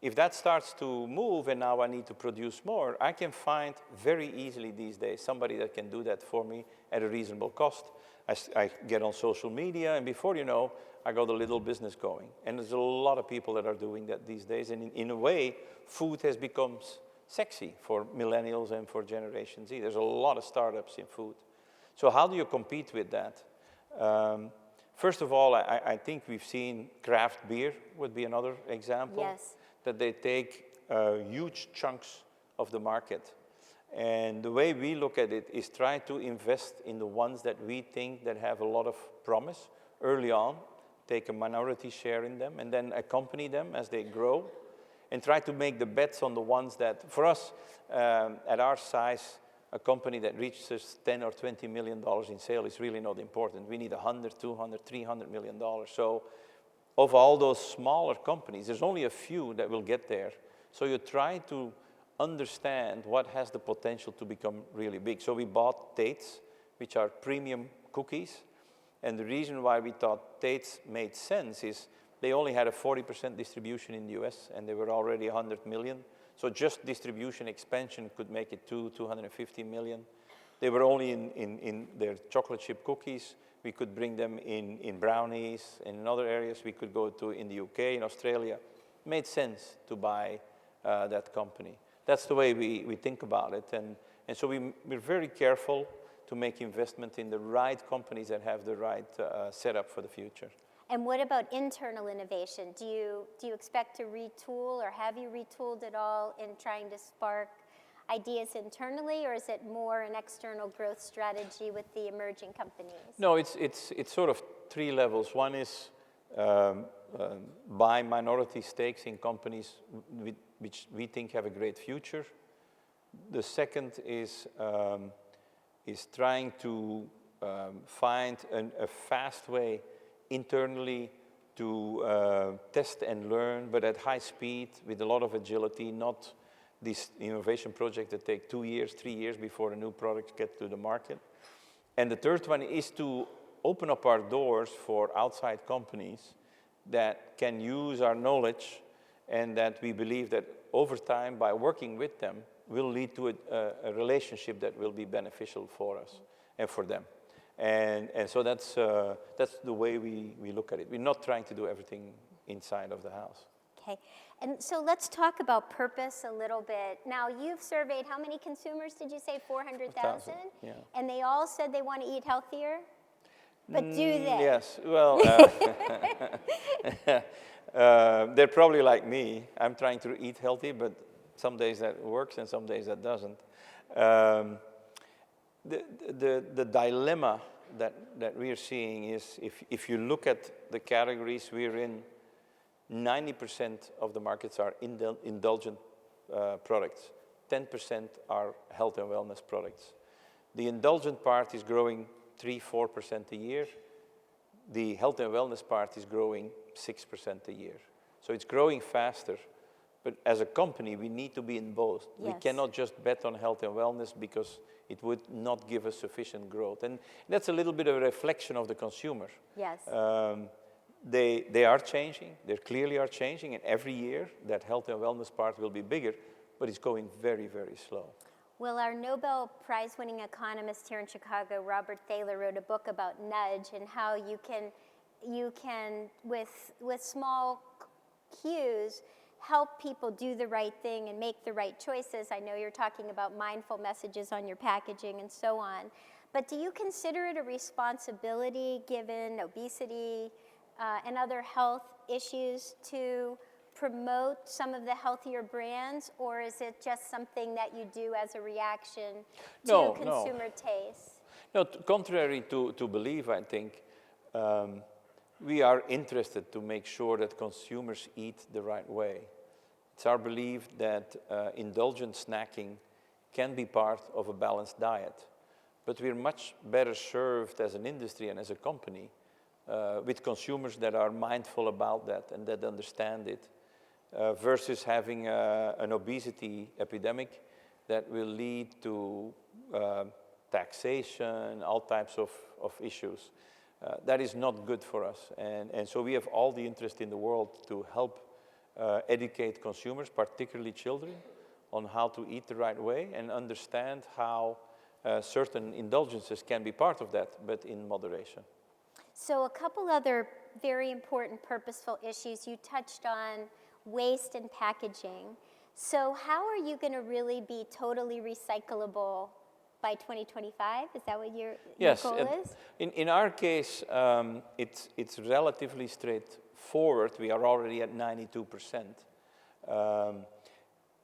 if that starts to move and now I need to produce more, I can find very easily these days somebody that can do that for me at a reasonable cost. I get on social media, and before you know, I got a little business going. And there's a lot of people that are doing that these days. And in a way, food has become sexy for millennials and for Generation Z. There's a lot of startups in food. So how do you compete with that? First of all, I think we've seen craft beer would be another example. Yes. That they take huge chunks of the market. And the way we look at it is try to invest in the ones that we think that have a lot of promise early on, take a minority share in them, and then accompany them as they grow, and try to make the bets on the ones that, for us, at our size, a company that reaches $10 or $20 million in sales is really not important. We need $100, $200, $300 million. So of all those smaller companies, there's only a few that will get there. So you try to understand what has the potential to become really big. So we bought Tate's, which are premium cookies. And the reason why we thought Tate's made sense is they only had a 40% distribution in the US, and they were already 100 million. So just distribution expansion could make it 250 million. They were only in their chocolate chip cookies. We could bring them in brownies, and in other areas we could go to in the UK, in Australia. It made sense to buy that company. That's the way we think about it. And so we're very careful to make investment in the right companies that have the right setup for the future. And what about internal innovation? Do you expect to retool, or have you retooled at all in trying to spark ideas internally, or is it more an external growth strategy with the emerging companies? No, it's sort of three levels. One is buy minority stakes in companies which we think have a great future. The second is trying to find a fast way internally to test and learn, but at high speed with a lot of agility, not this innovation project that take 2 years, 3 years before a new product gets to the market. And the third one is to open up our doors for outside companies that can use our knowledge, and that we believe that over time, by working with them, will lead to a relationship that will be beneficial for us and for them. And so that's the way we look at it. We're not trying to do everything inside of the house. Okay, and so let's talk about purpose a little bit. Now, you've surveyed how many consumers, did you say? 400,000? Yeah. And they all said they want to eat healthier? but do they? Yes, well, they're probably like me. I'm trying to eat healthy, but some days that works and some days that doesn't. The dilemma that we're seeing is if you look at the categories we're in, 90% of the markets are indulgent products. 10% are health and wellness products. The indulgent part is growing 3-4% a year. The health and wellness part is growing 6% a year. So it's growing faster. But as a company, we need to be in both. Yes. We cannot just bet on health and wellness because it would not give us sufficient growth. And that's a little bit of a reflection of the consumer. Yes. They are changing. They clearly are changing. And every year, that health and wellness part will be bigger, but it's going very, very slow. Well, our Nobel Prize-winning economist here in Chicago, Robert Thaler, wrote a book about nudge and how you can with small cues, help people do the right thing and make the right choices. I know you're talking about mindful messages on your packaging and so on. But do you consider it a responsibility, given obesity and other health issues, to promote some of the healthier brands, or is it just something that you do as a reaction to consumer tastes? No, contrary to belief, I think, we are interested to make sure that consumers eat the right way. It's our belief that indulgent snacking can be part of a balanced diet. But we're much better served as an industry and as a company with consumers that are mindful about that and that understand it, versus having an obesity epidemic that will lead to taxation, all types of issues. That is not good for us. And so we have all the interest in the world to help educate consumers, particularly children, on how to eat the right way and understand how certain indulgences can be part of that, but in moderation. So a couple other very important purposeful issues. You touched on waste and packaging. So how are you going to really be totally recyclable by 2025? Is that what your goal is? In our case, it's relatively straightforward. We are already at 92%.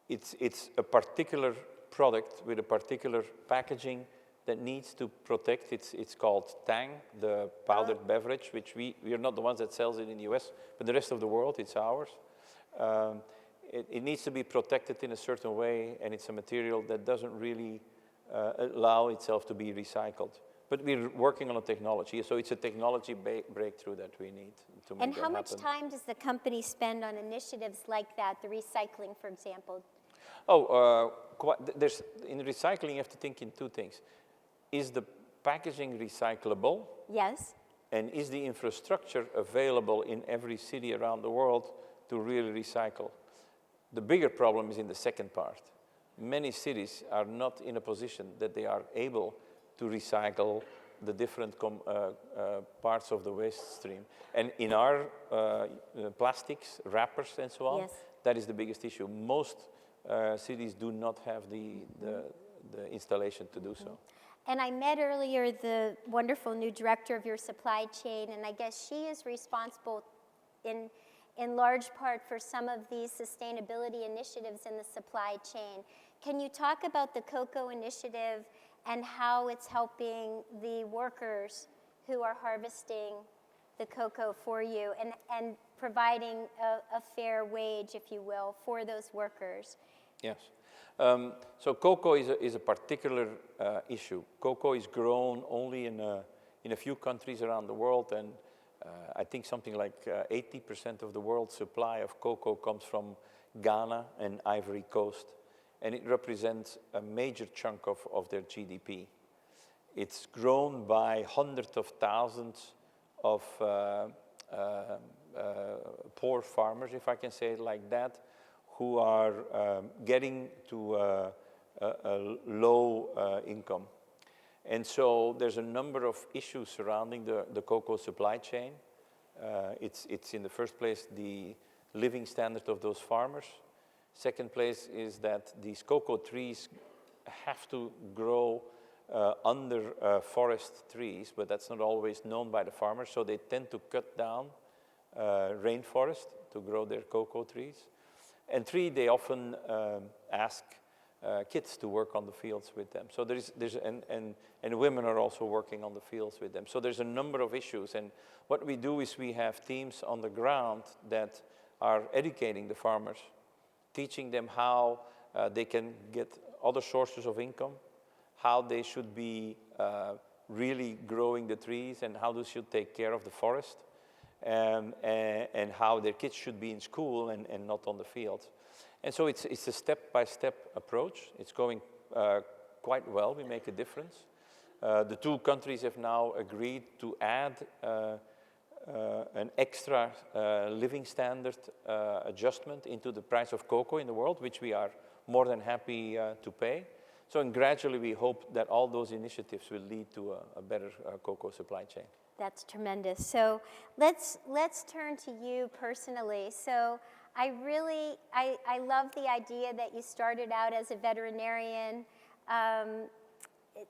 It's a particular product with a particular packaging that needs to protect. It's called Tang, the powdered beverage, which we are not the ones that sells it in the US, but the rest of the world, it's ours. It needs to be protected in a certain way, and it's a material that doesn't really allow itself to be recycled. But we're working on a technology, so it's a technology breakthrough that we need to make that happen. And how much time does the company spend on initiatives like that, the recycling, for example? In recycling, you have to think in two things. Is the packaging recyclable? Yes. And is the infrastructure available in every city around the world to really recycle? The bigger problem is in the second part. Many cities are not in a position that they are able to recycle the different parts of the waste stream. And in our plastics, wrappers and so on, that is the biggest issue. Most cities do not have the installation to do so. And I met earlier the wonderful new director of your supply chain, and I guess she is responsible in large part for some of these sustainability initiatives in the supply chain. Can you talk about the Cocoa Initiative and how it's helping the workers who are harvesting the cocoa for you and providing a fair wage, if you will, for those workers? Yes. So cocoa is a particular issue. Cocoa is grown only in a few countries around the world, and I think something like 80% of the world's supply of cocoa comes from Ghana and Ivory Coast, and it represents a major chunk of their GDP. It's grown by hundreds of thousands of poor farmers, if I can say it like that, who are getting to a low income. And so there's a number of issues surrounding the cocoa supply chain. It's in the first place the living standard of those farmers. Second place is that these cocoa trees have to grow under forest trees, but that's not always known by the farmers, so they tend to cut down rainforest to grow their cocoa trees. And 3, they often ask kids to work on the fields with them. So and women are also working on the fields with them. So there's a number of issues, and what we do is we have teams on the ground that are educating the farmers, teaching them how they can get other sources of income, how they should be really growing the trees, and how they should take care of the forest, and how their kids should be in school and not on the field. And so it's a step-by-step approach. It's going quite well. We make a difference. The 2 countries have now agreed to add an extra living standard adjustment into the price of cocoa in the world, which we are more than happy to pay. So and gradually we hope that all those initiatives will lead to a better cocoa supply chain. That's tremendous. So let's turn to you personally. So I love the idea that you started out as a veterinarian.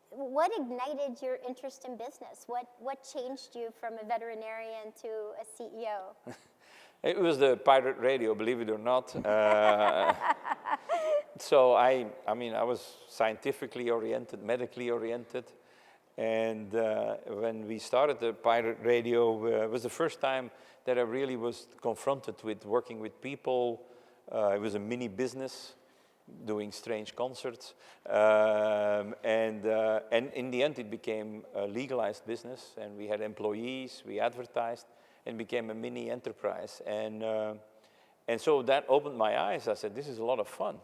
What ignited your interest in business? What changed you from a veterinarian to a CEO? It was the pirate radio, believe it or not. So I was scientifically oriented, medically oriented. And when we started the pirate radio, it was the first time that I really was confronted with working with people. It was a mini business, doing strange concerts. And in the end, it became a legalized business. And we had employees, we advertised, and became a mini enterprise. And so that opened my eyes. I said, this is a lot of fun.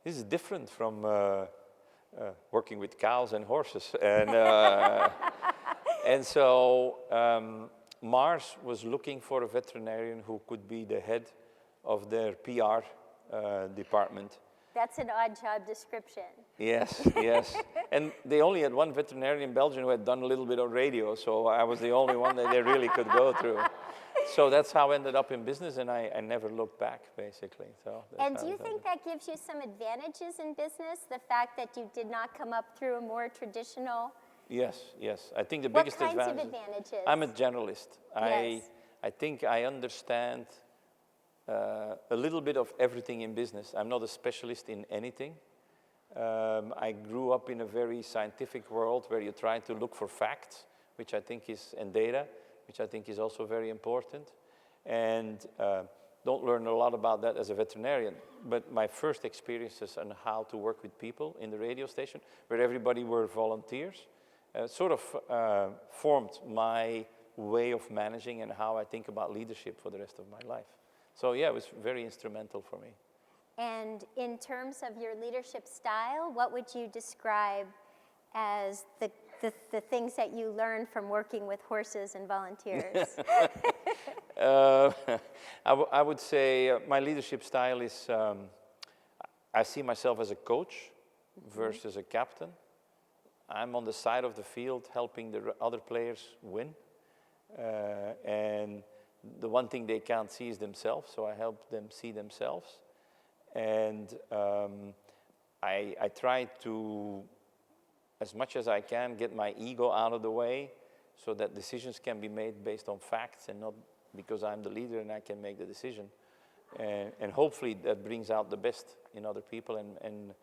This is different from working with cows and horses. And so Mars was looking for a veterinarian who could be the head of their PR department. That's an odd job description. Yes, yes. And they only had 1 veterinarian in Belgium who had done a little bit of radio, so I was the only one that they really could go through. So that's how I ended up in business, and I never looked back, basically. So and do you think that gives you some advantages in business, the fact that you did not come up through a more traditional? Yes, yes. I think the biggest advantage... What kinds of advantages? I'm a generalist. Yes. I think I understand a little bit of everything in business. I'm not a specialist in anything. I grew up in a very scientific world where you try to look for facts, which I think is, and data, which I think is also very important. And don't learn a lot about that as a veterinarian. But my first experiences on how to work with people in the radio station, where everybody were volunteers, sort of formed my way of managing and how I think about leadership for the rest of my life. So yeah, it was very instrumental for me. And in terms of your leadership style, what would you describe as the things that you learned from working with horses and volunteers? I would say my leadership style is, I see myself as a coach versus a captain. I'm on the side of the field helping the other players win. And the one thing they can't see is themselves, so I help them see themselves. And I try to, as much as I can, get my ego out of the way so that decisions can be made based on facts and not because I'm the leader and I can make the decision. And hopefully that brings out the best in other people and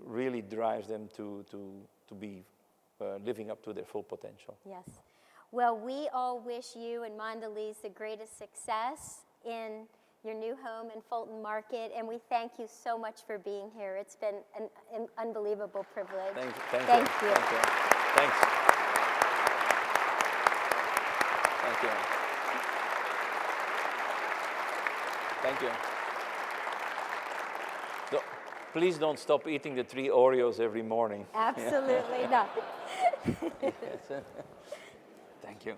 really drives them to be living up to their full potential. Yes. Well, we all wish you and Mondelez the greatest success in your new home in Fulton Market, and we thank you so much for being here. It's been an unbelievable privilege. Thank you. Thank you. Thanks. Thank you. Thank you. Please don't stop eating the 3 Oreos every morning. Absolutely not. Thank you.